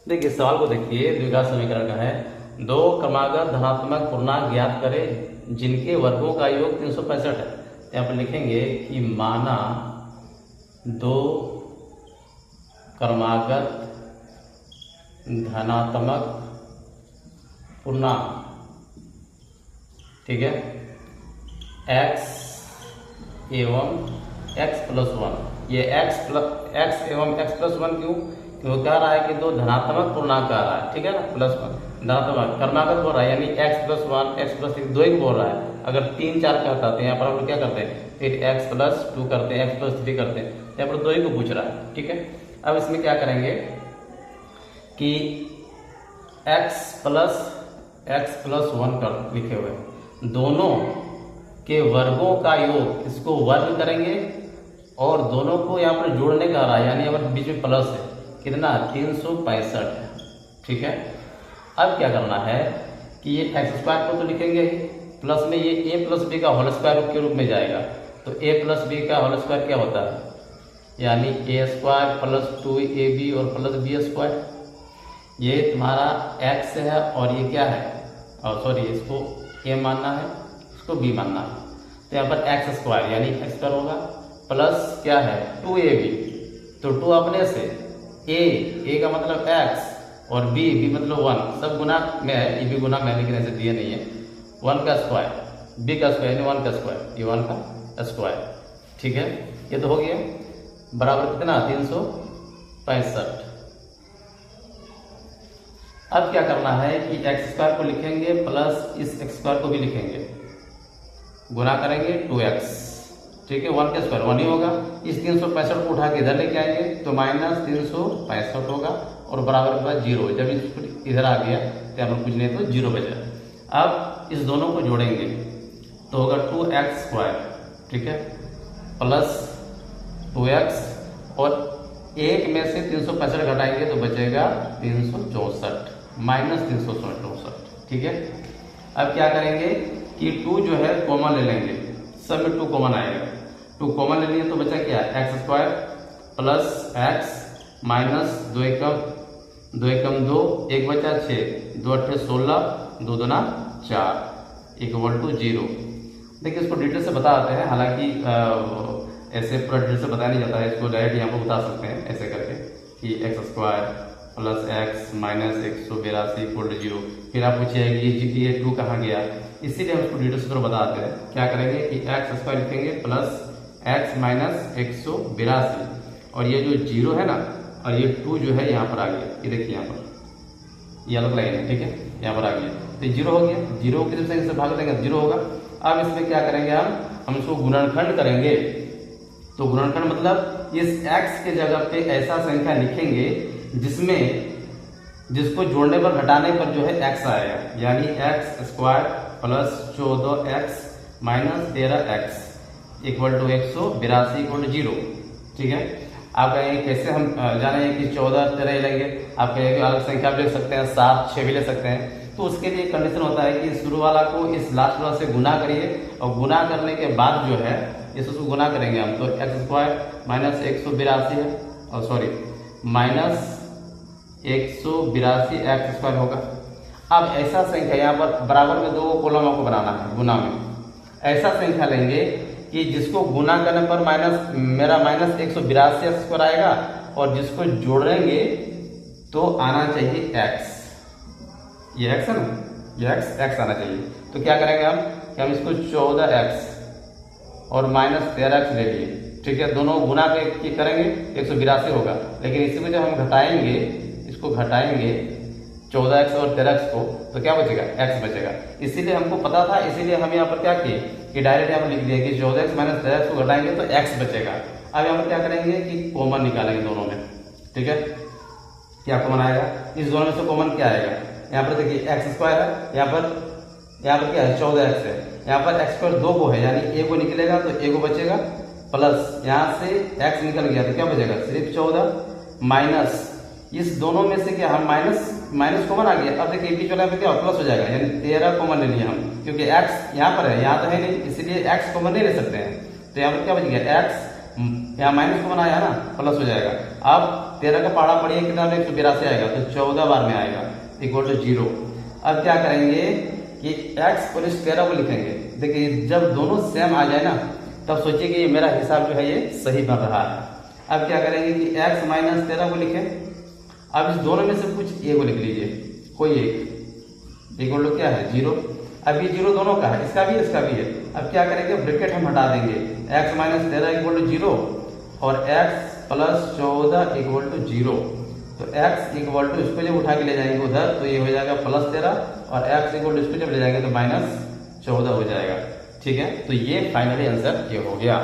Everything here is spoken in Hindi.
देखिए सवाल को देखिए, द्विघात समीकरण का है। दो क्रमागत धनात्मक पूर्णांक ज्ञात करें जिनके वर्गों का योग 365 है। यहाँ पर लिखेंगे कि माना दो क्रमागत धनात्मक पूर्णांक, ठीक है, x एवं x प्लस 1। ये x एवं x प्लस 1 क्यों? क्यों कह रहा है कि दो धनात्मक पूर्णांक कह रहा है, ठीक है ना, प्लस 1 धनात्मक क्रमागत बोल रहा है, यानी x प्लस 1 x प्लस 3 दो ही बोल रहा है। अगर 3 4 कहता तो यहाँ पर हम लोग क्या करते हैं, फिर x प्लस 2 करते हैं, x प्लस 3 करते हैं। यहाँ पर दो ही को पूछ रहा है, ठीक है। अब इसमें क्या करेंगे कि x प्लस 1 कर लिखे हुए दोनों के वर्गों का योग, इसको वर्ग करेंगे और दोनों को यहाँ पर जोड़ने का रहा है, यानी यहाँ पर बीच में प्लस है, कितना 365 है, ठीक है। अब क्या करना है कि ये एक्स स्क्वायर को तो लिखेंगे ही, प्लस में ये ए प्लस बी का होल स्क्वायर के रूप में जाएगा। तो ए प्लस बी का होल स्क्वायर क्या होता है, यानी ए स्क्वायर प्लस 2ab और प्लस बी स्क्वायर। ये तुम्हारा एक्स है और ये क्या है, और सॉरी इसको ए मानना है, इसको बी मानना है। तो यहाँ पर एक्स स्क्वायर यानी एक्स स्क्वायर होगा प्लस क्या है 2ab, तो 2 अपने से ए का मतलब x और b मतलब 1, सब गुना में है, ये भी गुना में लेकिन ऐसे दिए नहीं है। 1 का स्क्वायर b का स्क्वायर यानी 1 का स्क्वायर, ये 1 का स्क्वायर, ठीक है। ये तो हो गया बराबर कितना 365। अब क्या करना है कि एक्स स्क्वायर को लिखेंगे प्लस इस एक्स स्क्वायर को भी लिखेंगे, गुना करेंगे 2x, ठीक है। 1 का स्क्वायर 1 ही होगा। इस 365 को उठा के इधर लेके आएंगे तो माइनस 365 होगा और बराबर के बाद 0। जब इधर आ गया तो यहाँ पर कुछ नहीं तो 0 बचा। अब इस दोनों को जोड़ेंगे तो होगा 2x स्क्वायर, ठीक है, प्लस 2x और एक में से 365 घटाएंगे तो बचेगा 364 माइनस 364, ठीक है। अब क्या करेंगे कि 2 जो है कॉमन ले लेंगे, सब में 2 कॉमन आएगा। 2 कॉमन ले लिए तो बचा क्या x square plus x minus 2 एकम 2, 1 बचा 6, 2 अट्ठे 16, 2 दूना 4 इक्वल टू 0। देखिए इसको डिटेल से बताते हैं, हालांकि ऐसे पूरा डिटेल से बताया नहीं जाता है, इसको डायरेक्ट यहाँ पर बता सकते हैं ऐसे करके कि X square plus x minus 182 equal to 0। फिर आप पूछिए ये 2 कहाँ गया, इसीलिए हम इसको डिटेल से थोड़ा बताते हैं। क्या करेंगे कि एक्स स्क्वायर लिखेंगे प्लस x माइनस 182 और ये जो 0 है ना, और ये 2 जो है यहाँ पर आ गया, ये देखिए यहाँ पर ये अलग लाइन है, ठीक है, यहाँ पर आ गया तो 0 हो गया। 0 को किसी संख्या से भाग देंगे 0 होगा। अब इसमें क्या करेंगे हम इसको गुणनखंड करेंगे। तो गुणनखंड मतलब इस x के जगह पे ऐसा संख्या लिखेंगे जिसको जोड़ने पर घटाने पर जो है x आएगा, यानी X square plus 14x minus 13x equal to 182 equal to 0, ठीक है। आप कहेंगे कैसे हम जानेंगे कि 14 13 लेंगे, आप कहेंगे अलग संख्या भी ले सकते हैं, 7 6 भी ले सकते हैं। तो उसके लिए कंडीशन होता है कि शुरू वाला को इस लास्ट वाला से गुना करिए और गुना करने के बाद जो है इसको गुना करेंगे हम, तो एक्स स्क्वायर माइनस 182 है और सॉरी माइनस 182 एक्स स्क्वायर होगा। अब ऐसा संख्या यहाँ पर बराबर में 2 कॉलम आपको बनाना है गुना में, ऐसा संख्या लेंगे कि जिसको गुना करने पर माइनस 182 एक्स स्क्वायर आएगा और जिसको जोड़ेंगे तो आना चाहिए x, ये x है ना, ये x आना चाहिए। तो क्या करेंगे हम कि हम इसको 14x और माइनस 13x ले लिए, ठीक है, दोनों गुना के करेंगे 182 होगा। लेकिन इसी में जब हम घटाएंगे, इसको घटाएंगे 14x और 13x को, तो क्या बचेगा x बचेगा। इसीलिए हमको पता था, इसीलिए हम यहाँ पर क्या किए कि डायरेक्ट यहाँ पर लिख दिया कि 14x माइनस 13x को घटाएंगे तो x बचेगा। अब यहाँ पर क्या करेंगे कि कॉमन निकालेंगे दोनों में, ठीक है। क्या कॉमन आएगा, इस दोनों में से कॉमन क्या आएगा, यहाँ पर देखिए एक्स स्क्वायर है, यहाँ पर क्या है 14x है, यहाँ पर एक्स स्क्वायर 2 को है, यानी a को निकलेगा तो a को बचेगा, प्लस यहाँ से x निकल गया तो क्या बचेगा सिर्फ 14 माइनस इस दोनों में से क्या हम माइनस कॉमन आ गया। अब देखिए बीच वाला पे क्या प्लस हो जाएगा, यानी 13 कॉमन ले लिए हम, क्योंकि x यहाँ पर है, यहाँ तो है नहीं, इसलिए x कॉमन नहीं ले सकते हैं। तो यहाँ पर क्या बच गया x, यहाँ माइनस कॉमन आया ना, प्लस हो जाएगा। अब 13 का पहाड़ा पड़िए कितना में 182 आएगा, तो 14 बार में आएगा इक्वल टू 0। अब क्या करेंगे कि x और इस 13 को लिखेंगे। देखिए जब दोनों सेम आ जाए ना तब सोचिए कि मेरा हिसाब जो है ये सही बन रहा है। अब क्या करेंगे कि x माइनस 13 को लिखें। अब इस दोनों में से कुछ ए को लिख लीजिए, कोई एक, इक्वल टू क्या है 0। अब ये 0 दोनों का है, इसका भी इसका भी है। अब क्या करेंगे ब्रैकेट हम हटा देंगे, x माइनस 13 इक्वल टू 0 और x प्लस 14 इक्वल टू 0। तो x इक्वल टू इसको जब उठा के ले जाएंगे उधर तो ये हो जाएगा प्लस 13 और x इक्वल टू इसको जब ले जाएंगे तो माइनस 14 हो जाएगा। ठीक है, तो ये फाइनली आंसर ये हो गया।